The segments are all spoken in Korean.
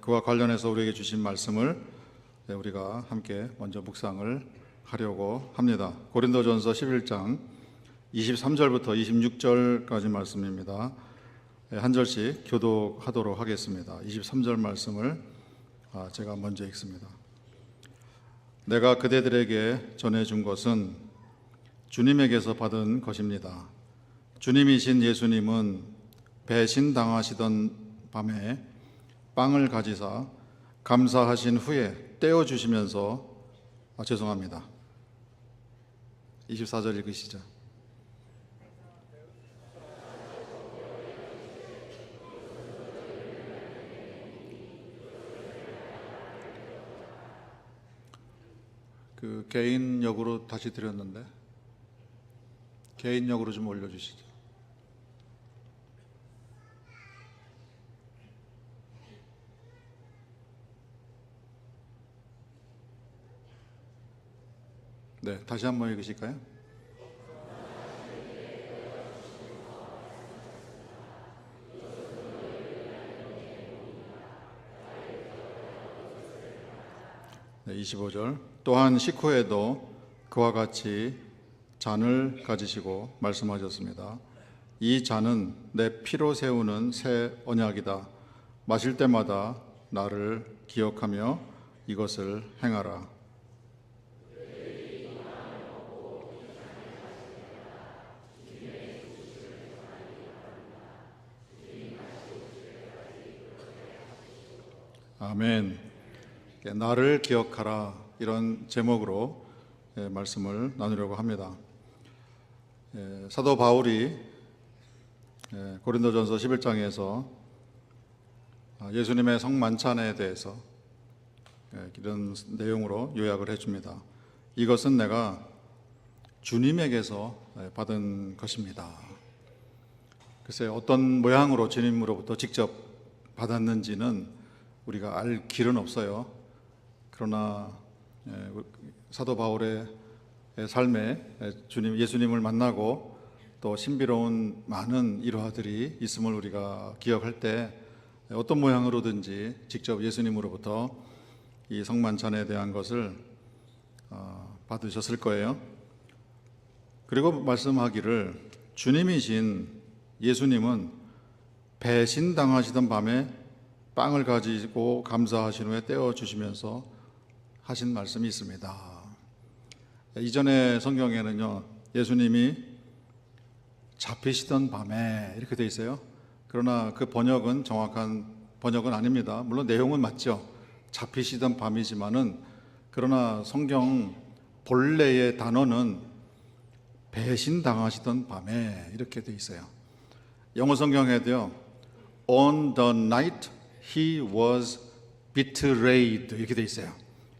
그와 관련해서 우리에게 주신 말씀을 우리가 함께 먼저 묵상을 하려고 합니다. 고린도전서 11장 23절부터 26절까지 말씀입니다. 한 절씩 교독하도록 하겠습니다. 23절 말씀을 제가 먼저 읽습니다. 내가 그대들에게 전해준 것은 주님에게서 받은 것입니다. 주님이신 예수님은 배신당하시던 밤에 빵을 가지사 감사하신 후에 떼어주시면서 죄송합니다. 24절 읽으시죠. 그 개인역으로 다시 드렸는데 개인역으로 좀 올려주시죠. 네, 다시 한번 읽으실까요? 네, 25절. 또한 식후에도 그와 같이 잔을 가지시고 말씀하셨습니다. 이 잔은 내 피로 세우는 새 언약이다. 마실 때마다 나를 기억하며 이것을 행하라. 아멘. 나를 기억하라, 이런 제목으로 말씀을 나누려고 합니다. 사도 바울이 고린도전서 11장에서 예수님의 성만찬에 대해서 이런 내용으로 요약을 해줍니다. 이것은 내가 주님에게서 받은 것입니다. 글쎄 어떤 모양으로 주님으로부터 직접 받았는지는 우리가 알 길은 없어요. 그러나 사도 바울의 삶에 예수님을 만나고 또 신비로운 많은 일화들이 있음을 우리가 기억할 때 어떤 모양으로든지 직접 예수님으로부터 이 성만찬에 대한 것을 받으셨을 거예요. 그리고 말씀하기를 주님이신 예수님은 배신당하시던 밤에 빵을 가지고 감사하신 후에 떼어주시면서 하신 말씀이 있습니다. 이전의 성경에는요, 예수님이 잡히시던 밤에 이렇게 돼 있어요. 그러나 그 번역은 정확한 번역은 아닙니다. 물론 내용은 맞죠. 잡히시던 밤이지만은 그러나 성경 본래의 단어는 배신당하시던 밤에 이렇게 돼 있어요. 영어 성경에도요, on the night He was betrayed 이렇게 돼 있어요.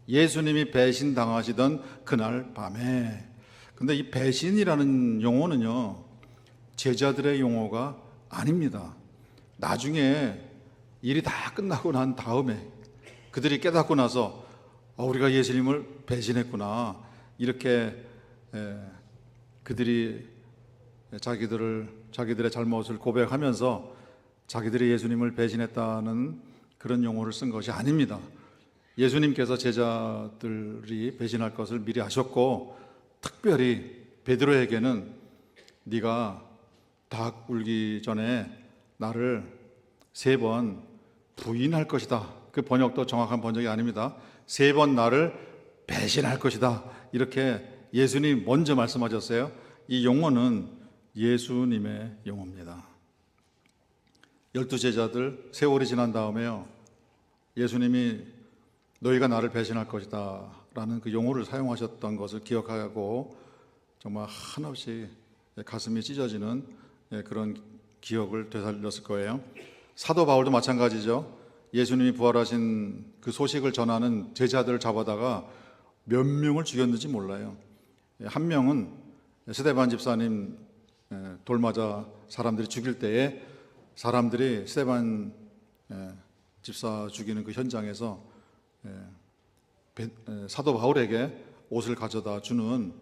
예수님이 배신당하시던 그날 밤에. 근데 이 배신이라는 용어는요, 제자들의 용어가 아닙니다. 나중에 일이 다 끝나고 난 다음에 그들이 깨닫고 나서 우리가 예수님을 배신했구나, 이렇게 그들이 자기들의 잘못을 고백하면서 자기들이 예수님을 배신했다는 그런 용어를 쓴 것이 아닙니다. 예수님께서 제자들이 배신할 것을 미리 아셨고, 특별히 베드로에게는 네가 닭 울기 전에 나를 3번 부인할 것이다. 그 번역도 정확한 번역이 아닙니다. 3번 나를 배신할 것이다, 이렇게 예수님 먼저 말씀하셨어요. 이 용어는 예수님의 용어입니다. 12제자들 세월이 지난 다음에요, 예수님이 너희가 나를 배신할 것이다 라는 그 용어를 사용하셨던 것을 기억하고 정말 한없이 가슴이 찢어지는 그런 기억을 되살렸을 거예요. 사도 바울도 마찬가지죠. 예수님이 부활하신 그 소식을 전하는 제자들을 잡아다가 몇 명을 죽였는지 몰라요. 한 명은 스데반 집사님 돌 맞아 사람들이 죽일 때에 사람들이 스데반 집사 죽이는 그 현장에서 사도 바울에게 옷을 가져다 주는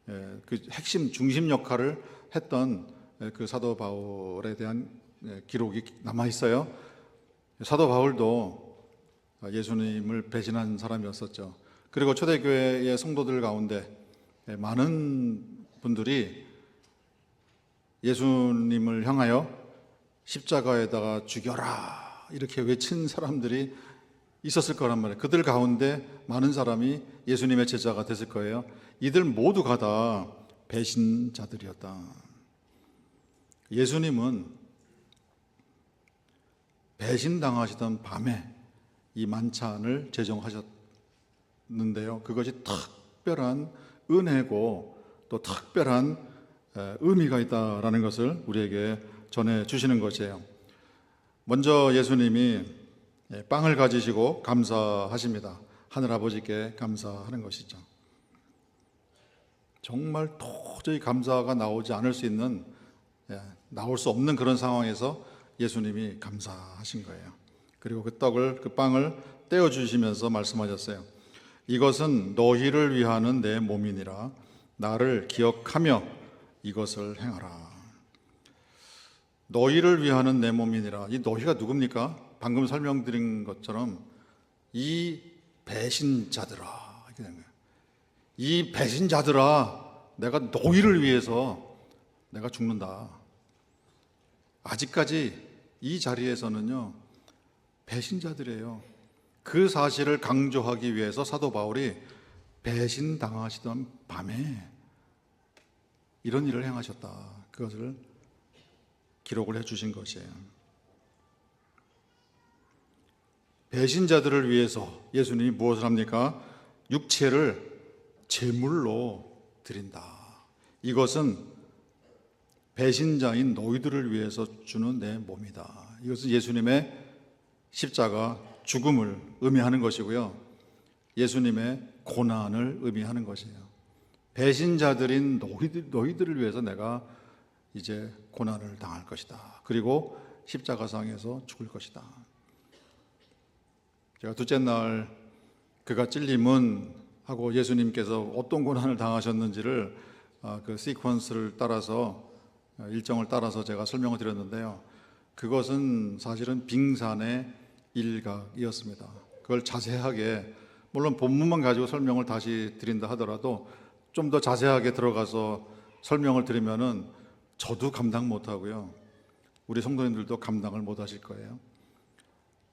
그 핵심 중심 역할을 했던 그 사도 바울에 대한 기록이 남아 있어요. 사도 바울도 예수님을 배신한 사람이었었죠. 그리고 초대교회의 성도들 가운데 많은 분들이 예수님을 향하여 십자가에다가 죽여라 이렇게 외친 사람들이 있었을 거란 말이에요. 그들 가운데 많은 사람이 예수님의 제자가 됐을 거예요. 이들 모두가 다 배신자들이었다. 예수님은 배신당하시던 밤에 이 만찬을 제정하셨는데요. 그것이 특별한 은혜고 또 특별한 의미가 있다라는 것을 우리에게 전해 주시는 것이에요. 먼저 예수님이 빵을 가지시고 감사하십니다. 하늘아버지께 감사하는 것이죠. 정말 도저히 감사가 나오지 않을 수 있는, 나올 수 없는 그런 상황에서 예수님이 감사하신 거예요. 그리고 그 빵을 떼어주시면서 말씀하셨어요. 이것은 너희를 위하는 내 몸이니라. 나를 기억하며 이것을 행하라. 너희를 위하는 내 몸이니라. 이 너희가 누굽니까? 방금 설명드린 것처럼 이 배신자들아, 이렇게 된 거예요. 이 배신자들아, 내가 너희를 위해서 내가 죽는다. 아직까지 이 자리에서는요, 배신자들이에요. 그 사실을 강조하기 위해서 사도 바울이 배신당하시던 밤에 이런 일을 행하셨다. 그것을 기록을 해주신 것이에요. 배신자들을 위해서 예수님이 무엇을 합니까? 육체를 제물로 드린다. 이것은 배신자인 너희들을 위해서 주는 내 몸이다. 이것은 예수님의 십자가 죽음을 의미하는 것이고요. 예수님의 고난을 의미하는 것이에요. 배신자들인 너희들을 위해서 내가 이제 고난을 당할 것이다. 그리고 십자가상에서 죽을 것이다. 제가 둘째 날 그가 찔림은 하고 예수님께서 어떤 고난을 당하셨는지를 그 시퀀스를 따라서 일정을 따라서 제가 설명을 드렸는데요. 그것은 사실은 빙산의 일각이었습니다. 그걸 자세하게, 물론 본문만 가지고 설명을 다시 드린다 하더라도 좀 더 자세하게 들어가서 설명을 드리면은 저도 감당 못하고요. 우리 성도님들도 감당을 못하실 거예요.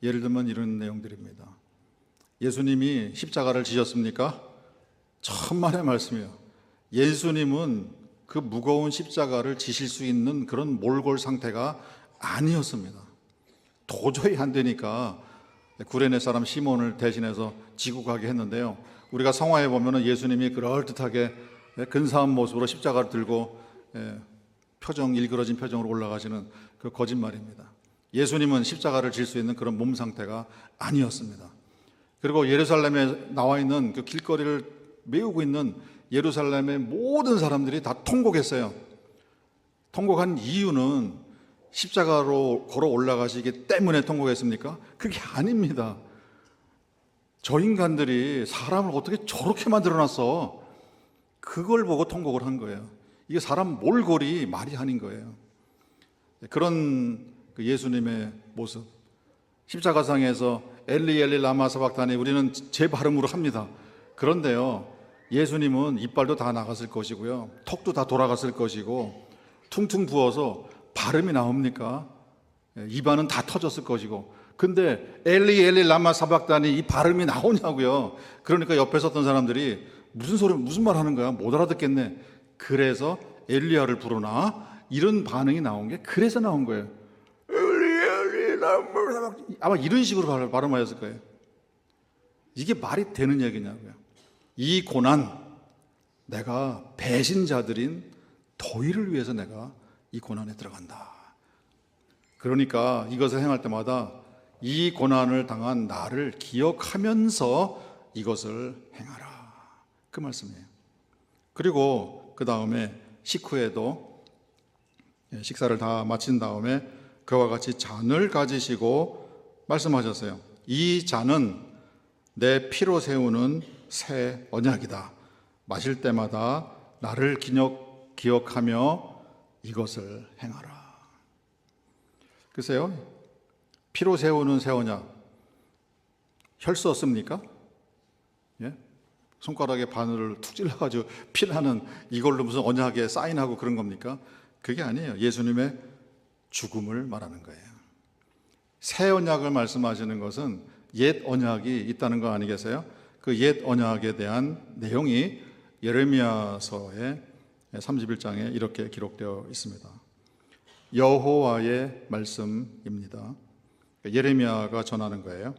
예를 들면 이런 내용들입니다. 예수님이 십자가를 지셨습니까? 천만의 말씀이에요. 예수님은 그 무거운 십자가를 지실 수 있는 그런 몰골 상태가 아니었습니다. 도저히 안 되니까 구레네 사람 시몬을 대신해서 지고 가게 했는데요. 우리가 성화에 보면 예수님이 그럴듯하게 근사한 모습으로 십자가를 들고 일그러진 표정으로 올라가시는 그 거짓말입니다. 예수님은 십자가를 질 수 있는 그런 몸 상태가 아니었습니다. 그리고 예루살렘에 나와 있는 그 길거리를 메우고 있는 예루살렘의 모든 사람들이 다 통곡했어요. 통곡한 이유는 십자가로 걸어 올라가시기 때문에 통곡했습니까? 그게 아닙니다. 저 인간들이 사람을 어떻게 저렇게 만들어놨어? 그걸 보고 통곡을 한 거예요. 이게 사람 몰골이 말이 아닌 거예요. 그런 그 예수님의 모습, 십자가상에서 엘리 엘리 라마 사박다니, 우리는 제 발음으로 합니다. 그런데요, 예수님은 이빨도 다 나갔을 것이고요, 턱도 다 돌아갔을 것이고, 퉁퉁 부어서 발음이 나옵니까? 입안은 다 터졌을 것이고, 근데 엘리 엘리 라마 사박다니 이 발음이 나오냐고요. 그러니까 옆에 섰던 사람들이 무슨 말 하는 거야? 못 알아듣겠네. 그래서 엘리야를 부르나? 이런 반응이 나온 게 그래서 나온 거예요. 아마 이런 식으로 발음하였을 거예요. 이게 말이 되는 얘기냐고요. 이 고난, 내가 배신자들인 너희를 위해서 내가 이 고난에 들어간다. 그러니까 이것을 행할 때마다 이 고난을 당한 나를 기억하면서 이것을 행하라. 그 말씀이에요. 그리고 그 다음에 식후에도 식사를 다 마친 다음에 그와 같이 잔을 가지시고 말씀하셨어요. 이 잔은 내 피로 세우는 새 언약이다. 마실 때마다 나를 기억하며 이것을 행하라. 글쎄요, 피로 세우는 새 언약, 혈 썼습니까? 예? 손가락에 바늘을 툭 찔러가지고 피나는 이걸로 무슨 언약에 사인하고 그런 겁니까? 그게 아니에요. 예수님의 죽음을 말하는 거예요. 새 언약을 말씀하시는 것은 옛 언약이 있다는 거 아니겠어요? 그 옛 언약에 대한 내용이 예레미야서의 31장에 이렇게 기록되어 있습니다. 여호와의 말씀입니다. 예레미야가 전하는 거예요.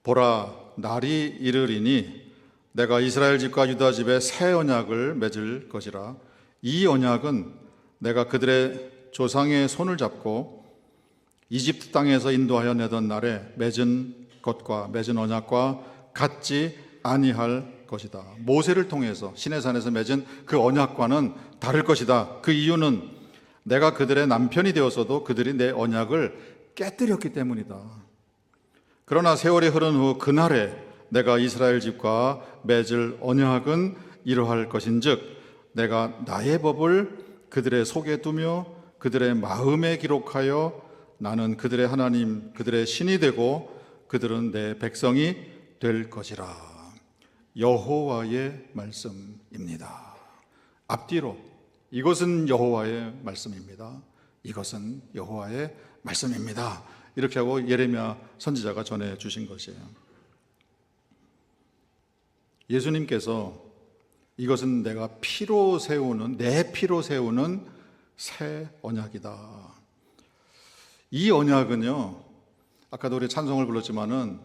보라, 날이 이르리니 내가 이스라엘 집과 유다 집에 새 언약을 맺을 것이라. 이 언약은 내가 그들의 조상의 손을 잡고 이집트 땅에서 인도하여 내던 날에 맺은 것과 맺은 언약과 같지 아니할 것이다. 모세를 통해서 시내산에서 맺은 그 언약과는 다를 것이다. 그 이유는 내가 그들의 남편이 되었어도 그들이 내 언약을 깨뜨렸기 때문이다. 그러나 세월이 흐른 후 그날에 내가 이스라엘 집과 맺을 언약은 이러할 것인즉 내가 나의 법을 그들의 속에 두며 그들의 마음에 기록하여 나는 그들의 하나님 그들의 신이 되고 그들은 내 백성이 될 것이라. 여호와의 말씀입니다. 앞뒤로 이것은 여호와의 말씀입니다. 이것은 여호와의 말씀입니다. 이렇게 하고 예레미야 선지자가 전해 주신 것이에요. 예수님께서 이것은 내가 피로 세우는 내 피로 세우는 새 언약이다. 이 언약은요, 아까도 우리 찬송을 불렀지만은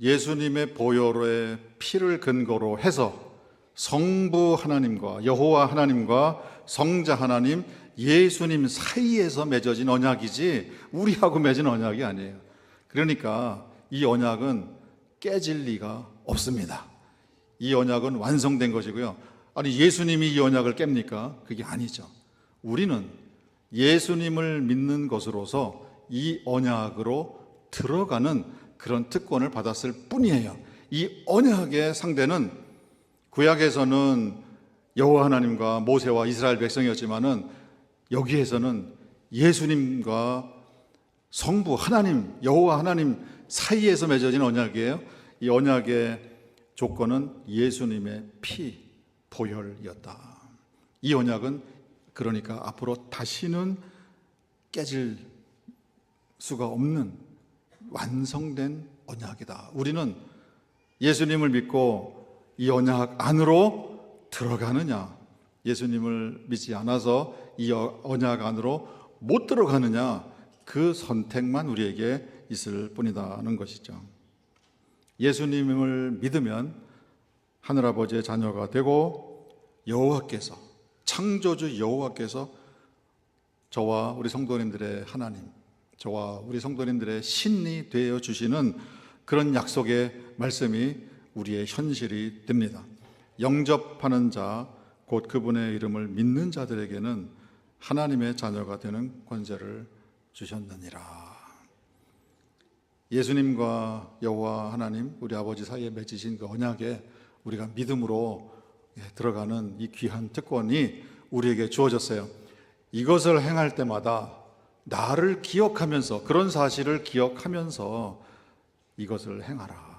예수님의 보혈의 피를 근거로 해서 성부 하나님과 여호와 하나님과 성자 하나님 예수님 사이에서 맺어진 언약이지 우리하고 맺은 언약이 아니에요. 그러니까 이 언약은 깨질 리가 없습니다. 이 언약은 완성된 것이고요. 아니 예수님이 이 언약을 깹니까? 그게 아니죠. 우리는 예수님을 믿는 것으로서 이 언약으로 들어가는 그런 특권을 받았을 뿐이에요. 이 언약의 상대는 구약에서는 여호와 하나님과 모세와 이스라엘 백성이었지만은 여기에서는 예수님과 성부 하나님 여호와 하나님 사이에서 맺어진 언약이에요. 이 언약의 조건은 예수님의 피 보혈이었다. 이 언약은 그러니까 앞으로 다시는 깨질 수가 없는 완성된 언약이다. 우리는 예수님을 믿고 이 언약 안으로 들어가느냐, 예수님을 믿지 않아서 이 언약 안으로 못 들어가느냐, 그 선택만 우리에게 있을 뿐이다는 것이죠. 예수님을 믿으면 하늘아버지의 자녀가 되고 여호와께서, 창조주 여호와께서 저와 우리 성도님들의 하나님, 저와 우리 성도님들의 신이 되어 주시는 그런 약속의 말씀이 우리의 현실이 됩니다. 영접하는 자, 곧 그분의 이름을 믿는 자들에게는 하나님의 자녀가 되는 권세를 주셨느니라. 예수님과 여호와 하나님, 우리 아버지 사이에 맺으신 그 언약에 우리가 믿음으로 들어가는 이 귀한 특권이 우리에게 주어졌어요. 이것을 행할 때마다 나를 기억하면서, 그런 사실을 기억하면서 이것을 행하라.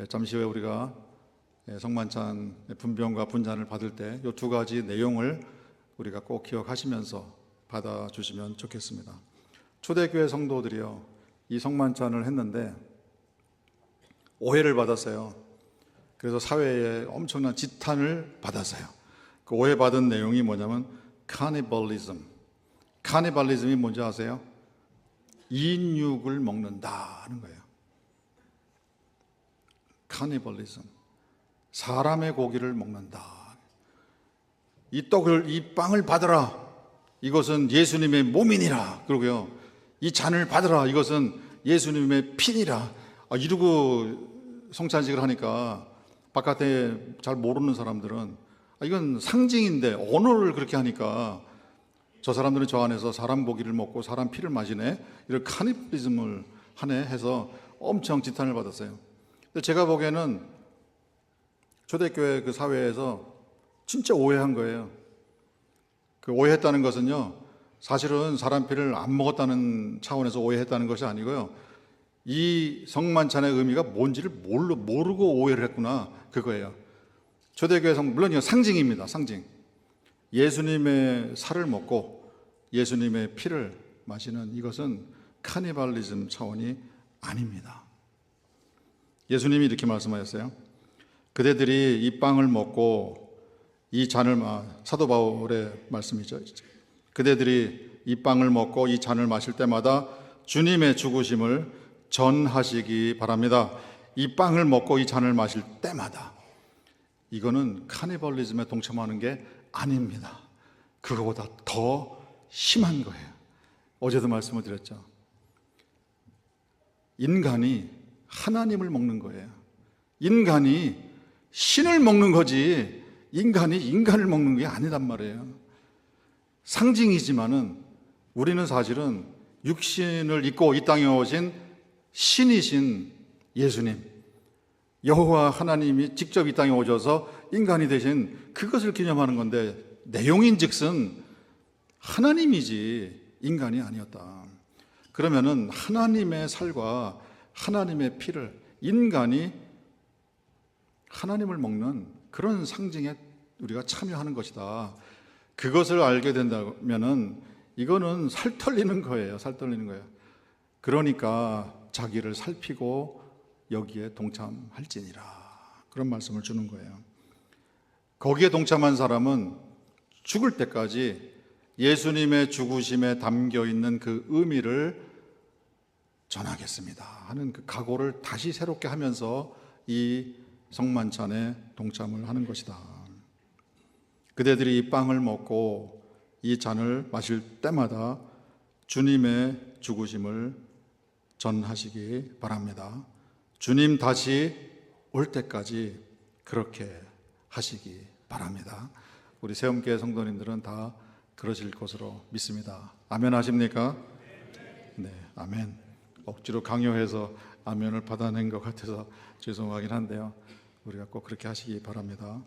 잠시 후에 우리가 성만찬 분병과 분잔을 받을 때 이 두 가지 내용을 우리가 꼭 기억하시면서 받아주시면 좋겠습니다. 초대교회 성도들이요, 이 성만찬을 했는데 오해를 받았어요. 그래서 사회에 엄청난 지탄을 받았어요. 그 오해받은 내용이 뭐냐면 카니발리즘. 카니발리즘이 뭔지 아세요? 인육을 먹는다 하는 거예요. 카니발리즘. 사람의 고기를 먹는다. 이 떡을, 이 빵을 받으라. 이것은 예수님의 몸이니라. 그러고요, 이 잔을 받으라. 이것은 예수님의 피니라. 이러고 성찬식을 하니까 바깥에 잘 모르는 사람들은 이건 상징인데 언어를 그렇게 하니까 저 사람들은 저 안에서 사람 고기를 먹고 사람 피를 마시네, 이런 카니발리즘을 하네 해서 엄청 지탄을 받았어요. 근데 제가 보기에는 초대교회 그 사회에서 진짜 오해한 거예요. 그 오해했다는 것은요, 사실은 사람 피를 안 먹었다는 차원에서 오해했다는 것이 아니고요, 이 성만찬의 의미가 뭔지를 모르고 오해를 했구나, 그거예요. 초대교회 물론 이거 상징입니다. 상징. 예수님의 살을 먹고 예수님의 피를 마시는 이것은 카니발리즘 차원이 아닙니다. 예수님이 이렇게 말씀하셨어요. 그대들이 이 빵을 먹고 이 잔을 사도 바울의 말씀이죠. 그대들이 이 빵을 먹고 이 잔을 마실 때마다 주님의 죽으심을 전하시기 바랍니다. 이 빵을 먹고 이 잔을 마실 때마다. 이거는 카니발리즘에 동참하는 게 아닙니다. 그거보다 더 심한 거예요. 어제도 말씀을 드렸죠. 인간이 하나님을 먹는 거예요. 인간이 신을 먹는 거지 인간이 인간을 먹는 게 아니란 말이에요. 상징이지만은 우리는 사실은 육신을 입고 이 땅에 오신 신이신 예수님, 여호와 하나님이 직접 이 땅에 오셔서 인간이 되신 그것을 기념하는 건데, 내용인즉슨 하나님이지 인간이 아니었다. 그러면은 하나님의 살과 하나님의 피를 인간이 하나님을 먹는 그런 상징에 우리가 참여하는 것이다. 그것을 알게 된다면은 이거는 살떨리는 거예요. 살떨리는 거예요. 그러니까 자기를 살피고 여기에 동참할지니라, 그런 말씀을 주는 거예요. 거기에 동참한 사람은 죽을 때까지 예수님의 죽으심에 담겨 있는 그 의미를 전하겠습니다 하는 그 각오를 다시 새롭게 하면서 이 성만찬에 동참을 하는 것이다. 그대들이 이 빵을 먹고 이 잔을 마실 때마다 주님의 죽으심을 전하시기 바랍니다. 주님 다시 올 때까지 그렇게 하시기 바랍니다. 우리 세움교회 성도님들은 다 그러실 것으로 믿습니다. 아멘 하십니까? 네, 아멘. 억지로 강요해서 아멘을 받아낸 것 같아서 죄송하긴 한데요, 우리가 꼭 그렇게 하시기 바랍니다.